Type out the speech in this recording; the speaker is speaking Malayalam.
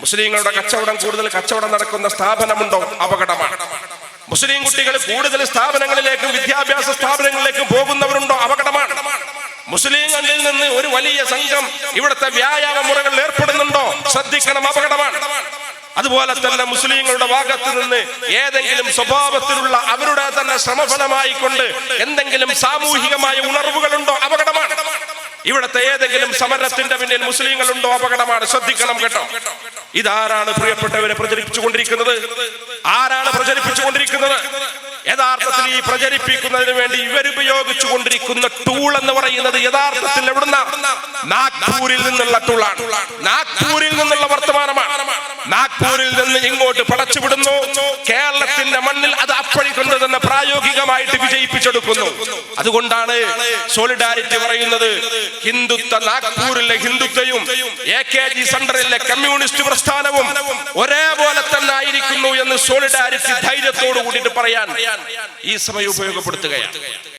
മുസ്ലിങ്ങളുടെ കച്ചവടം നടക്കുന്ന സ്ഥാപനമുണ്ടോ? അപകടമാണ്. മുസ്ലിം കുട്ടികൾ കൂടുതൽ സ്ഥാപനങ്ങളിലേക്കും വിദ്യാഭ്യാസ സ്ഥാപനങ്ങളിലേക്കും പോകുന്നവരുണ്ടോ? അപകടമാണ്. മുസ്ലിങ്ങളിൽ നിന്ന് ഒരു വലിയ സംഘം ഇവിടുത്തെ വ്യായാമ മുറകളിൽ ഏർപ്പെടുന്നുണ്ടോ? ശ്രദ്ധിക്കണം, അപകടമാണ്. അതുപോലെ തന്നെ മുസ്ലിങ്ങളുടെ ഭാഗത്ത് നിന്ന് ഏതെങ്കിലും സ്വഭാവത്തിലുള്ള അവരുടെ തന്നെ ശ്രമഫലമായി കൊണ്ട് എന്തെങ്കിലും സാമൂഹികമായ ഉണർവുകളുണ്ടോ? അപകടമാണ്. ഇവിടുത്തെ ഏതെങ്കിലും സമരത്തിന്റെ പിന്നിൽ മുസ്ലിങ്ങളുണ്ടോ? അപകടമാണ്. ശ്രദ്ധിക്കണം കേട്ടോ. ഇതാരാണ് പ്രിയപ്പെട്ടവരെ പ്രചരിപ്പിച്ചുകൊണ്ടിരിക്കുന്നത്? ആരാണ് പ്രചരിപ്പിച്ചുകൊണ്ടിരിക്കുന്നത്? യഥാർത്ഥത്തിൽ ഈ പ്രചരിപ്പിക്കുന്നതിന് വേണ്ടി ഇവരുപയോഗിച്ചു കൊണ്ടിരിക്കുന്ന ടൂൾ എന്ന് പറയുന്നത് യഥാർത്ഥത്തിൽ എവിടുന്ന? നാഗ്പൂരിൽ നിന്നുള്ള ടൂളാണ്. നാഗ്പൂരിൽ നിന്നുള്ള വർത്തമാനമാണ്. നാഗ്പൂരിൽ നിന്ന് ഇങ്ങോട്ട് പടച്ചുവിടുന്നു. കേരളത്തിന്റെ മണ്ണിൽ അത് അപ്പഴി കൊണ്ട് തന്നെ പ്രായോഗികമായിട്ട് വിജയിപ്പിച്ചെടുക്കുന്നു. അതുകൊണ്ടാണ് സോളിഡാരിറ്റി പറയുന്നത്. ഹിന്ദുത്വ നാഗ്പൂരിലെ ഹിന്ദുത്വയും AKG സെന്ററിലെ കമ്മ്യൂണിസ്റ്റ് പ്രസ്ഥാനവും ഒരേപോലെ തന്നെ ആയിരിക്കുന്നു എന്ന് സോളിഡാരിറ്റി ധൈര്യത്തോടു കൂടിയിട്ട് പറയാൻ ഈ സമയം ഉപയോഗപ്പെടുത്തുകയാണ്.